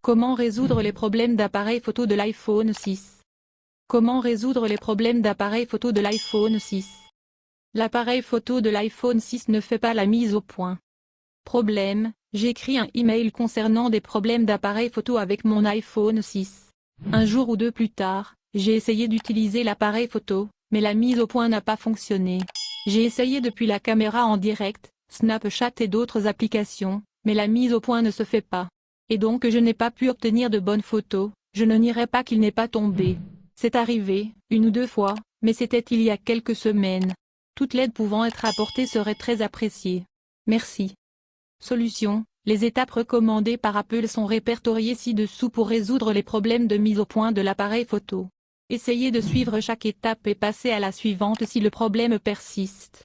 Comment résoudre les problèmes d'appareil photo de l'iPhone 6? Comment résoudre les problèmes d'appareil photo de l'iPhone 6? L'appareil photo de l'iPhone 6 ne fait pas la mise au point. Problème: j'écris un email concernant des problèmes d'appareil photo avec mon iPhone 6. Un jour ou deux plus tard, j'ai essayé d'utiliser l'appareil photo, mais la mise au point n'a pas fonctionné. J'ai essayé depuis la caméra en direct, Snapchat et d'autres applications, mais la mise au point ne se fait pas. Et donc je n'ai pas pu obtenir de bonnes photos. Je ne nierai pas qu'il n'est pas tombé. C'est arrivé, une ou deux fois, mais c'était il y a quelques semaines. Toute l'aide pouvant être apportée serait très appréciée. Merci. Solution: les étapes recommandées par Apple sont répertoriées ci-dessous pour résoudre les problèmes de mise au point de l'appareil photo. Essayez de suivre chaque étape et passez à la suivante si le problème persiste.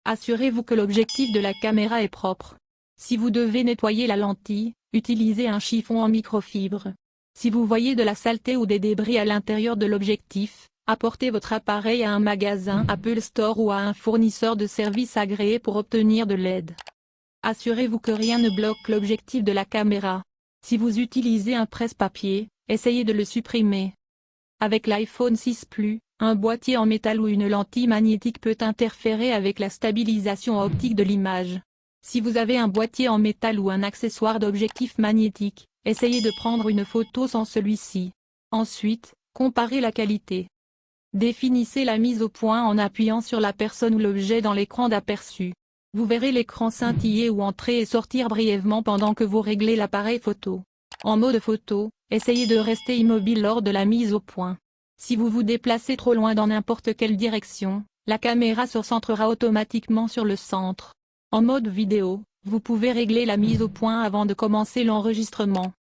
Assurez-vous que l'objectif de la caméra est propre. Si vous devez nettoyer la lentille, utilisez un chiffon en microfibre. Si vous voyez de la saleté ou des débris à l'intérieur de l'objectif, apportez votre appareil à un magasin Apple Store ou à un fournisseur de services agréé pour obtenir de l'aide. Assurez-vous que rien ne bloque l'objectif de la caméra. Si vous utilisez un presse-papier, essayez de le supprimer. Avec l'iPhone 6 Plus, un boîtier en métal ou une lentille magnétique peut interférer avec la stabilisation optique de l'image. Si vous avez un boîtier en métal ou un accessoire d'objectif magnétique, essayez de prendre une photo sans celui-ci. Ensuite, comparez la qualité. Définissez la mise au point en appuyant sur la personne ou l'objet dans l'écran d'aperçu. Vous verrez l'écran scintiller ou entrer et sortir brièvement pendant que vous réglez l'appareil photo. En mode photo, essayez de rester immobile lors de la mise au point. Si vous vous déplacez trop loin dans n'importe quelle direction, la caméra se centrera automatiquement sur le centre. En mode vidéo, vous pouvez régler la mise au point avant de commencer l'enregistrement.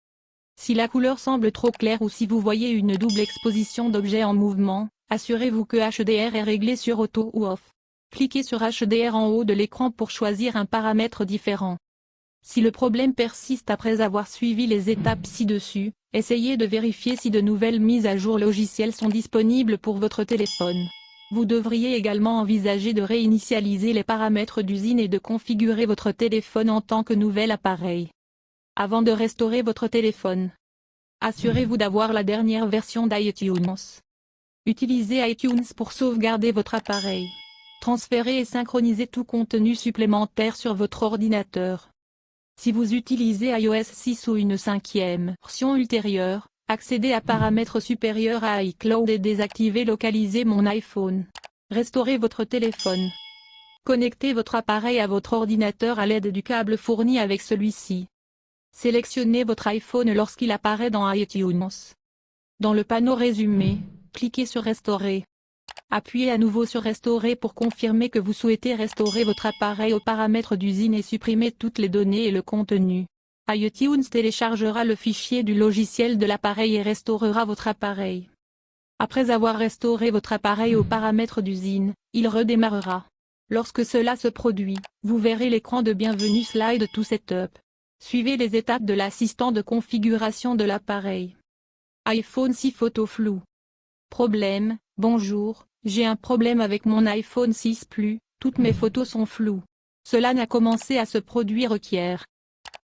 Si la couleur semble trop claire ou si vous voyez une double exposition d'objets en mouvement, assurez-vous que HDR est réglé sur Auto ou Off. Cliquez sur HDR en haut de l'écran pour choisir un paramètre différent. Si le problème persiste après avoir suivi les étapes ci-dessus, essayez de vérifier si de nouvelles mises à jour logicielles sont disponibles pour votre téléphone. Vous devriez également envisager de réinitialiser les paramètres d'usine et de configurer votre téléphone en tant que nouvel appareil. Avant de restaurer votre téléphone, assurez-vous d'avoir la dernière version d'iTunes. Utilisez iTunes pour sauvegarder votre appareil. Transférez et synchronisez tout contenu supplémentaire sur votre ordinateur. Si vous utilisez iOS 6 ou une 5e version ultérieure, accédez à paramètres supérieurs à iCloud et désactivez Localiser mon iPhone. Restaurez votre téléphone. Connectez votre appareil à votre ordinateur à l'aide du câble fourni avec celui-ci. Sélectionnez votre iPhone lorsqu'il apparaît dans iTunes. Dans le panneau Résumé, cliquez sur Restaurer. Appuyez à nouveau sur Restaurer pour confirmer que vous souhaitez restaurer votre appareil aux paramètres d'usine et supprimer toutes les données et le contenu. iTunes téléchargera le fichier du logiciel de l'appareil et restaurera votre appareil. Après avoir restauré votre appareil aux paramètres d'usine, il redémarrera. Lorsque cela se produit, vous verrez l'écran de bienvenue Slide to Setup. Suivez les étapes de l'assistant de configuration de l'appareil. iPhone 6 photo floue. Problème: bonjour, j'ai un problème avec mon iPhone 6 Plus, toutes mes photos sont floues. Cela n'a commencé à se produire qu'hier.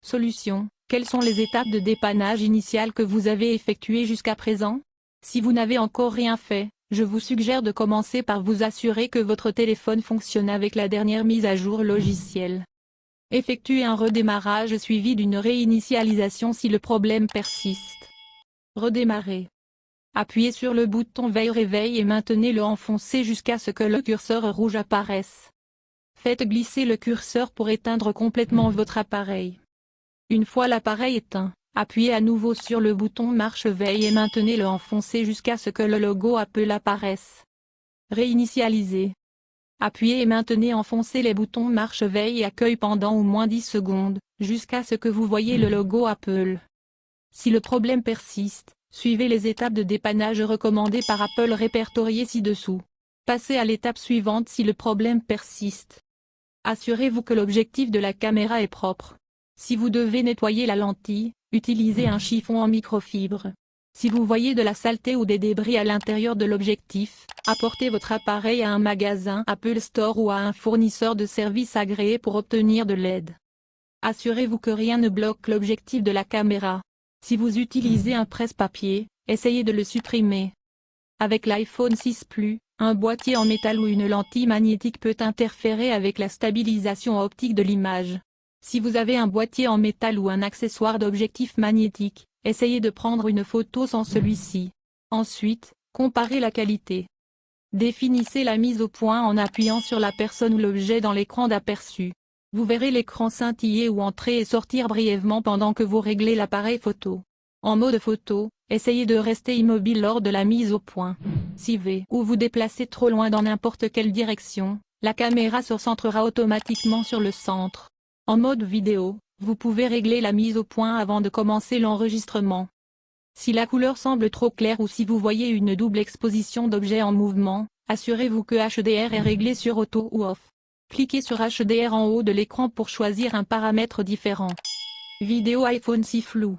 Solution: quelles sont les étapes de dépannage initial que vous avez effectuées jusqu'à présent? Si vous n'avez encore rien fait, je vous suggère de commencer par vous assurer que votre téléphone fonctionne avec la dernière mise à jour logicielle. Effectuez un redémarrage suivi d'une réinitialisation si le problème persiste. Redémarrer. Appuyez sur le bouton Veille-Réveil et maintenez-le enfoncé jusqu'à ce que le curseur rouge apparaisse. Faites glisser le curseur pour éteindre complètement votre appareil. Une fois l'appareil éteint, appuyez à nouveau sur le bouton Marche-Veille et maintenez-le enfoncé jusqu'à ce que le logo Apple apparaisse. Réinitialiser. Appuyez et maintenez enfoncé les boutons Marche-Veille et Accueil pendant au moins 10 secondes, jusqu'à ce que vous voyez le logo Apple. Si le problème persiste, suivez les étapes de dépannage recommandées par Apple répertoriées ci-dessous. Passez à l'étape suivante si le problème persiste. Assurez-vous que l'objectif de la caméra est propre. Si vous devez nettoyer la lentille, utilisez un chiffon en microfibre. Si vous voyez de la saleté ou des débris à l'intérieur de l'objectif, apportez votre appareil à un magasin Apple Store ou à un fournisseur de services agréé pour obtenir de l'aide. Assurez-vous que rien ne bloque l'objectif de la caméra. Si vous utilisez un presse-papier, essayez de le supprimer. Avec l'iPhone 6 Plus, un boîtier en métal ou une lentille magnétique peut interférer avec la stabilisation optique de l'image. Si vous avez un boîtier en métal ou un accessoire d'objectif magnétique, essayez de prendre une photo sans celui-ci. Ensuite, comparez la qualité. Définissez la mise au point en appuyant sur la personne ou l'objet dans l'écran d'aperçu. Vous verrez l'écran scintiller ou entrer et sortir brièvement pendant que vous réglez l'appareil photo. En mode photo, essayez de rester immobile lors de la mise au point. Si vous vous déplacez trop loin dans n'importe quelle direction, la caméra se centrera automatiquement sur le centre. En mode vidéo, vous pouvez régler la mise au point avant de commencer l'enregistrement. Si la couleur semble trop claire ou si vous voyez une double exposition d'objets en mouvement, assurez-vous que HDR est réglé sur Auto ou Off. Cliquez sur HDR en haut de l'écran pour choisir un paramètre différent. Vidéo iPhone 6 flou.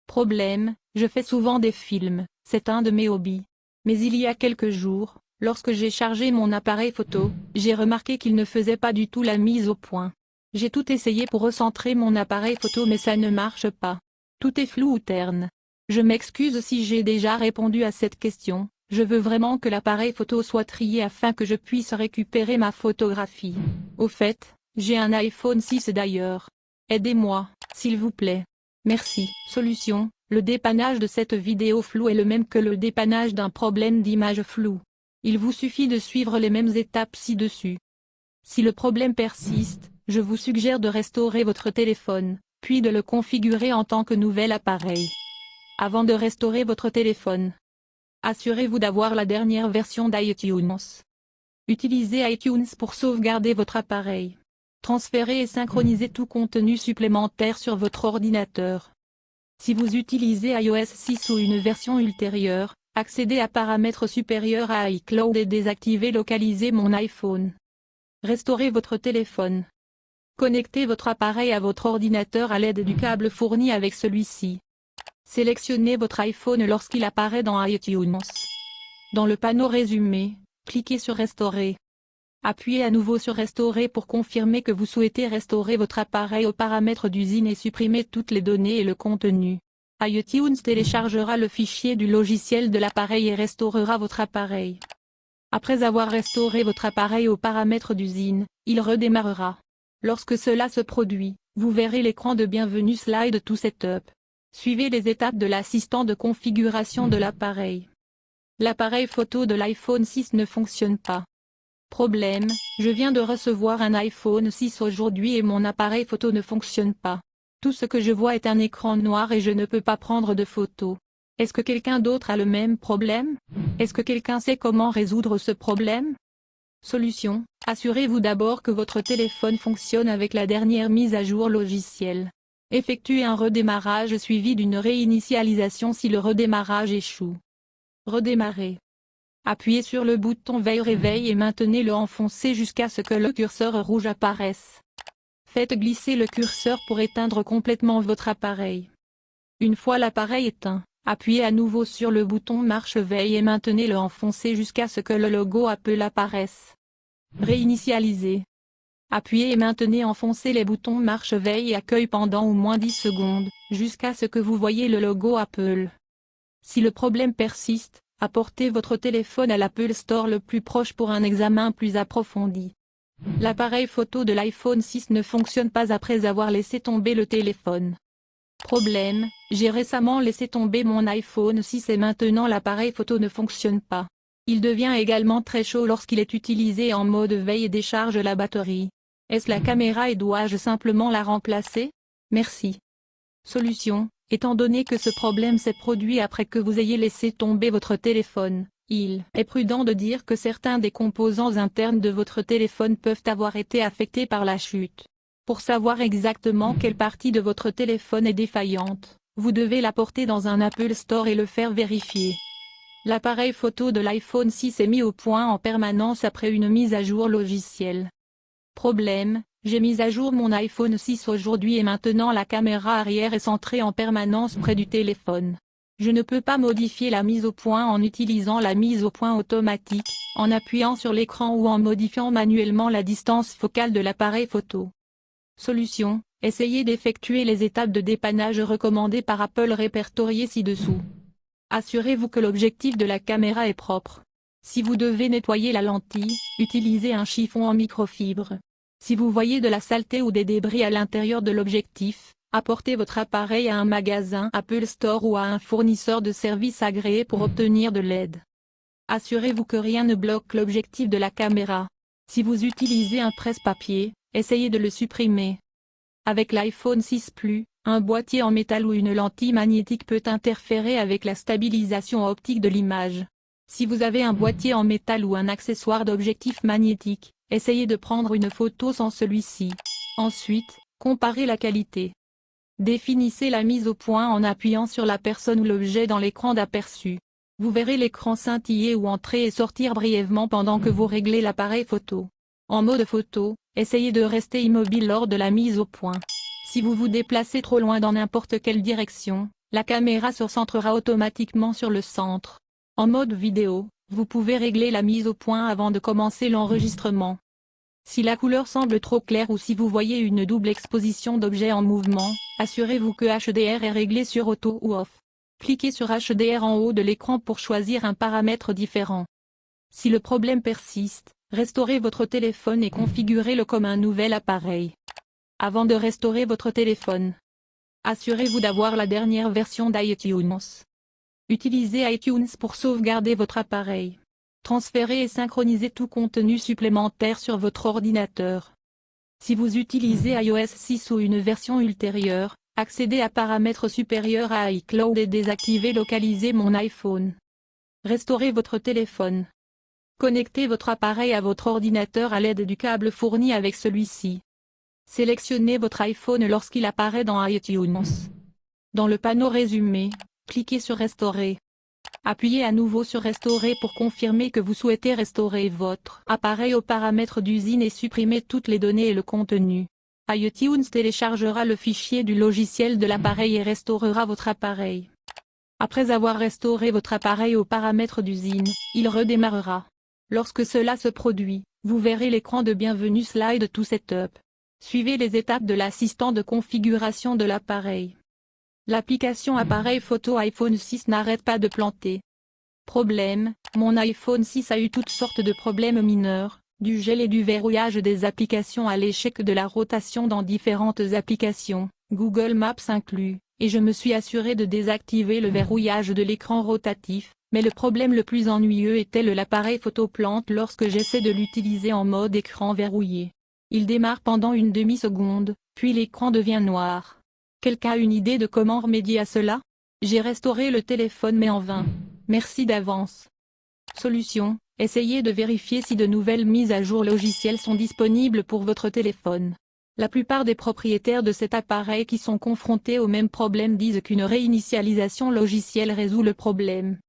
Problème, je fais souvent des films, c'est un de mes hobbies. Mais il y a quelques jours, lorsque j'ai chargé mon appareil photo, j'ai remarqué qu'il ne faisait pas du tout la mise au point. J'ai tout essayé pour recentrer mon appareil photo mais ça ne marche pas. Tout est flou ou terne. Je m'excuse si j'ai déjà répondu à cette question, je veux vraiment que l'appareil photo soit trié afin que je puisse récupérer ma photographie. Au fait, j'ai un iPhone 6 d'ailleurs. Aidez-moi, s'il vous plaît. Merci. Solution, le dépannage de cette vidéo floue est le même que le dépannage d'un problème d'image floue. Il vous suffit de suivre les mêmes étapes ci-dessus. Si le problème persiste, je vous suggère de restaurer votre téléphone, puis de le configurer en tant que nouvel appareil. Avant de restaurer votre téléphone, assurez-vous d'avoir la dernière version d'iTunes. Utilisez iTunes pour sauvegarder votre appareil. Transférez et synchronisez tout contenu supplémentaire sur votre ordinateur. Si vous utilisez iOS 6 ou une version ultérieure, accédez à paramètres supérieurs à iCloud et désactivez Localiser mon iPhone. Restaurez votre téléphone. Connectez votre appareil à votre ordinateur à l'aide du câble fourni avec celui-ci. Sélectionnez votre iPhone lorsqu'il apparaît dans iTunes. Dans le panneau Résumé, cliquez sur Restaurer. Appuyez à nouveau sur Restaurer pour confirmer que vous souhaitez restaurer votre appareil aux paramètres d'usine et supprimer toutes les données et le contenu. iTunes téléchargera le fichier du logiciel de l'appareil et restaurera votre appareil. Après avoir restauré votre appareil aux paramètres d'usine, il redémarrera. Lorsque cela se produit, vous verrez l'écran de bienvenue Slide to Setup. Suivez les étapes de l'assistant de configuration de l'appareil. L'appareil photo de l'iPhone 6 ne fonctionne pas. Problème, je viens de recevoir un iPhone 6 aujourd'hui et mon appareil photo ne fonctionne pas. Tout ce que je vois est un écran noir et je ne peux pas prendre de photos. Est-ce que quelqu'un d'autre a le même problème? Est-ce que quelqu'un sait comment résoudre ce problème? Solution, assurez-vous d'abord que votre téléphone fonctionne avec la dernière mise à jour logicielle. Effectuez un redémarrage suivi d'une réinitialisation si le redémarrage échoue. Redémarrer. Appuyez sur le bouton Veille réveil et maintenez-le enfoncé jusqu'à ce que le curseur rouge apparaisse. Faites glisser le curseur pour éteindre complètement votre appareil. Une fois l'appareil éteint, appuyez à nouveau sur le bouton Marche veille et maintenez-le enfoncé jusqu'à ce que le logo Apple apparaisse. Réinitialiser. Appuyez et maintenez enfoncé les boutons Marche veille et Accueil pendant au moins 10 secondes, jusqu'à ce que vous voyez le logo Apple. Si le problème persiste, apportez votre téléphone à l'Apple Store le plus proche pour un examen plus approfondi. L'appareil photo de l'iPhone 6 ne fonctionne pas après avoir laissé tomber le téléphone. Problème, j'ai récemment laissé tomber mon iPhone 6 et maintenant l'appareil photo ne fonctionne pas. Il devient également très chaud lorsqu'il est utilisé en mode veille et décharge la batterie. Est-ce la caméra et dois-je simplement la remplacer? Merci. Solution, étant donné que ce problème s'est produit après que vous ayez laissé tomber votre téléphone, il est prudent de dire que certains des composants internes de votre téléphone peuvent avoir été affectés par la chute. Pour savoir exactement quelle partie de votre téléphone est défaillante, vous devez l'apporter dans un Apple Store et le faire vérifier. L'appareil photo de l'iPhone 6 est mis au point en permanence après une mise à jour logicielle. Problème, j'ai mis à jour mon iPhone 6 aujourd'hui et maintenant la caméra arrière est centrée en permanence près du téléphone. Je ne peux pas modifier la mise au point en utilisant la mise au point automatique, en appuyant sur l'écran ou en modifiant manuellement la distance focale de l'appareil photo. Solution, Essayez d'effectuer les étapes de dépannage recommandées par Apple répertoriées ci-dessous. Assurez-vous que l'objectif de la caméra est propre. Si vous devez nettoyer la lentille, utilisez un chiffon en microfibre. Si vous voyez de la saleté ou des débris à l'intérieur de l'objectif, apportez votre appareil à un magasin Apple Store ou à un fournisseur de services agréé pour obtenir de l'aide. Assurez-vous que rien ne bloque l'objectif de la caméra. Si vous utilisez un presse-papier, essayez de le supprimer. Avec l'iPhone 6 Plus, un boîtier en métal ou une lentille magnétique peut interférer avec la stabilisation optique de l'image. Si vous avez un boîtier en métal ou un accessoire d'objectif magnétique, essayez de prendre une photo sans celui-ci. Ensuite, comparez la qualité. Définissez la mise au point en appuyant sur la personne ou l'objet dans l'écran d'aperçu. Vous verrez l'écran scintiller ou entrer et sortir brièvement pendant que vous réglez l'appareil photo. En mode photo, essayez de rester immobile lors de la mise au point. Si vous vous déplacez trop loin dans n'importe quelle direction, la caméra se centrera automatiquement sur le centre. En mode vidéo, vous pouvez régler la mise au point avant de commencer l'enregistrement. Si la couleur semble trop claire ou si vous voyez une double exposition d'objets en mouvement, assurez-vous que HDR est réglé sur Auto ou Off. Cliquez sur HDR en haut de l'écran pour choisir un paramètre différent. Si le problème persiste, restaurez votre téléphone et configurez-le comme un nouvel appareil. Avant de restaurer votre téléphone, assurez-vous d'avoir la dernière version d'iTunes. Utilisez iTunes pour sauvegarder votre appareil. Transférez et synchronisez tout contenu supplémentaire sur votre ordinateur. Si vous utilisez iOS 6 ou une version ultérieure, accédez à paramètres supérieurs à iCloud et désactivez Localiser mon iPhone. Restaurez votre téléphone. Connectez votre appareil à votre ordinateur à l'aide du câble fourni avec celui-ci. Sélectionnez votre iPhone lorsqu'il apparaît dans iTunes. Dans le panneau Résumé, cliquez sur Restaurer. Appuyez à nouveau sur Restaurer pour confirmer que vous souhaitez restaurer votre appareil aux paramètres d'usine et supprimer toutes les données et le contenu. iTunes téléchargera le fichier du logiciel de l'appareil et restaurera votre appareil. Après avoir restauré votre appareil aux paramètres d'usine, il redémarrera. Lorsque cela se produit, vous verrez l'écran de bienvenue Slide to Setup. Suivez les étapes de l'assistant de configuration de l'appareil. L'application appareil photo iPhone 6 n'arrête pas de planter. Problème, mon iPhone 6 a eu toutes sortes de problèmes mineurs, du gel et du verrouillage des applications à l'échec de la rotation dans différentes applications, Google Maps inclus, et je me suis assuré de désactiver le verrouillage de l'écran rotatif, mais le problème le plus ennuyeux était l'appareil photo plante lorsque j'essaie de l'utiliser en mode écran verrouillé. Il démarre pendant une demi-seconde, puis l'écran devient noir. Quelqu'un a une idée de comment remédier à cela? J'ai restauré le téléphone mais en vain. Merci d'avance. Solution, essayez de vérifier si de nouvelles mises à jour logicielles sont disponibles pour votre téléphone. La plupart des propriétaires de cet appareil qui sont confrontés au même problème disent qu'une réinitialisation logicielle résout le problème.